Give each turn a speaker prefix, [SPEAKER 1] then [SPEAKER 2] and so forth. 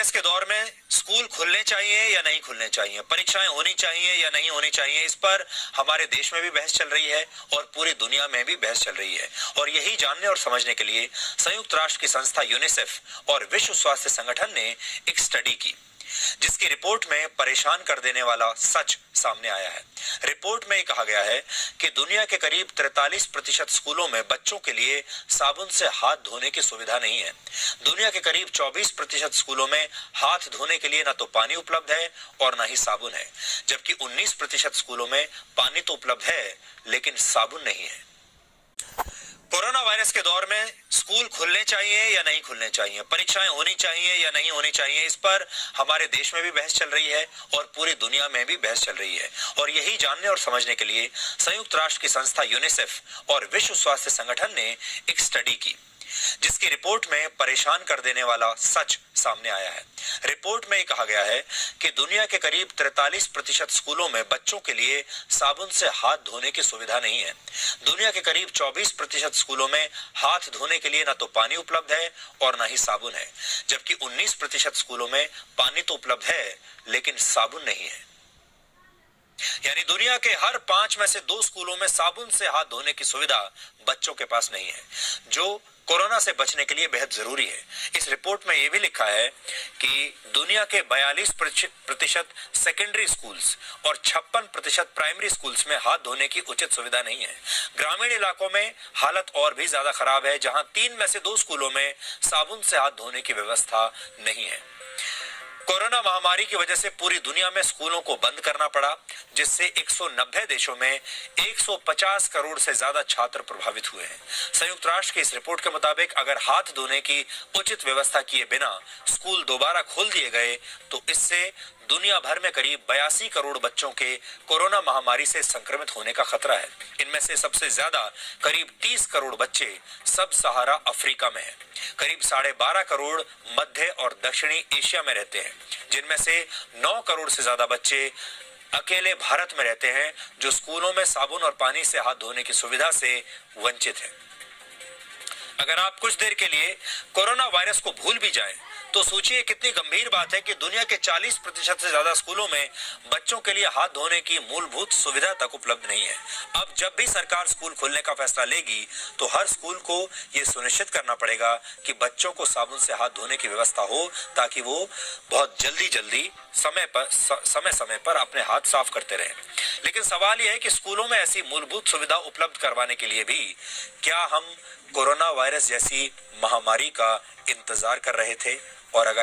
[SPEAKER 1] Virus के दौर में स्कूल खुलने चाहिए या नहीं खुलने चाहिए, परीक्षाएं होनी चाहिए या नहीं होनी चाहिए, इस पर हमारे देश में भी बहस चल रही है और पूरी दुनिया में भी बहस चल रही है। और यही जानने और समझने के लिए संयुक्त राष्ट्र की संस्था यूनिसेफ और विश्व स्वास्थ्य संगठन ने एक स्टडी की, जिसकी रिपोर्ट में परेशान कर देने वाला सच सामने आया है। रिपोर्ट में कहा गया है कि दुनिया के करीब 43% स्कूलों में बच्चों के लिए साबुन से हाथ धोने की सुविधा नहीं है। दुनिया के करीब 24% स्कूलों में हाथ धोने के लिए न तो पानी उपलब्ध है और न ही साबुन है, जबकि 19% स्कूलों में पानी तो उपलब्ध है लेकिन साबुन नहीं है। कोरोना वायरस के दौर में स्कूल खुलने चाहिए या नहीं खुलने चाहिए, परीक्षाएं होनी चाहिए या नहीं होनी चाहिए, इस पर हमारे देश में भी बहस चल रही है और पूरी दुनिया में भी बहस चल रही है। और यही जानने और समझने के लिए संयुक्त राष्ट्र की संस्था यूनिसेफ और विश्व स्वास्थ्य संगठन ने एक स्टडी की, जिसकी रिपोर्ट में परेशान कर देने वाला सच सामने आया है। रिपोर्ट में कहा गया है कि दुनिया के करीब 43% स्कूलों में बच्चों के लिए साबुन से हाथ धोने की सुविधा नहीं है। दुनिया के करीब 24% स्कूलों में हाथ धोने के लिए न तो पानी उपलब्ध है और न ही साबुन है, जबकि 19% स्कूलों में पानी तो उपलब्ध है लेकिन साबुन नहीं है। यानी दुनिया के हर 5 में से 2 स्कूलों में साबुन से हाथ धोने की सुविधा बच्चों के पास नहीं है, जो कोरोना से बचने के लिए बेहद जरूरी है। इस रिपोर्ट में यह भी लिखा है कि दुनिया के 42% सेकेंडरी स्कूल्स और 56% प्राइमरी स्कूल्स में हाथ धोने की उचित सुविधा नहीं है। ग्रामीण इलाकों में हालत और भी ज्यादा खराब है, जहां 3 में से 2 स्कूलों में साबुन से हाथ धोने की व्यवस्था नहीं है। कोरोना महामारी की वजह से पूरी दुनिया में स्कूलों को बंद करना पड़ा, जिससे 190 देशों में 150 करोड़ से ज्यादा छात्र प्रभावित हुए हैं। संयुक्त राष्ट्र की इस रिपोर्ट के मुताबिक अगर हाथ धोने की उचित व्यवस्था किए बिना स्कूल दोबारा खोल दिए गए तो इससे दुनिया भर में करीब 82 करोड़ बच्चों के कोरोना महामारी से संक्रमित होने का खतरा है। इनमें से सबसे ज्यादा करीब 30 करोड़ बच्चे सब सहारा अफ्रीका में हैं। करीब 12.5 करोड़ मध्य और दक्षिणी एशिया में रहते हैं, जिनमें से 9 करोड़ से ज्यादा बच्चे अकेले भारत में रहते हैं, जो स्कूलों में साबुन और पानी से हाथ धोने की सुविधा से वंचित हैं। अगर आप कुछ देर के लिए कोरोना वायरस को भूल भी जाएं, तो सोचिए कितनी गंभीर बात है कि दुनिया के 40% से ज्यादा स्कूलों में बच्चों के लिए हाथ धोने की मूलभूत सुविधा तक उपलब्ध नहीं है। अब जब भी सरकार स्कूल खोलने का फैसला लेगी तो हर स्कूल को यह सुनिश्चित करना पड़ेगा कि बच्चों को साबुन से हाथ धोने की व्यवस्था हो, ताकि वो बहुत जल्दी समय पर अपने हाथ साफ करते रहें। लेकिन सवाल यह है कि स्कूलों में ऐसी मूलभूत सुविधा उपलब्ध करवाने के लिए भी क्या हम कोरोना वायरस जैसी महामारी का इंतजार कर रहे थे? और अगर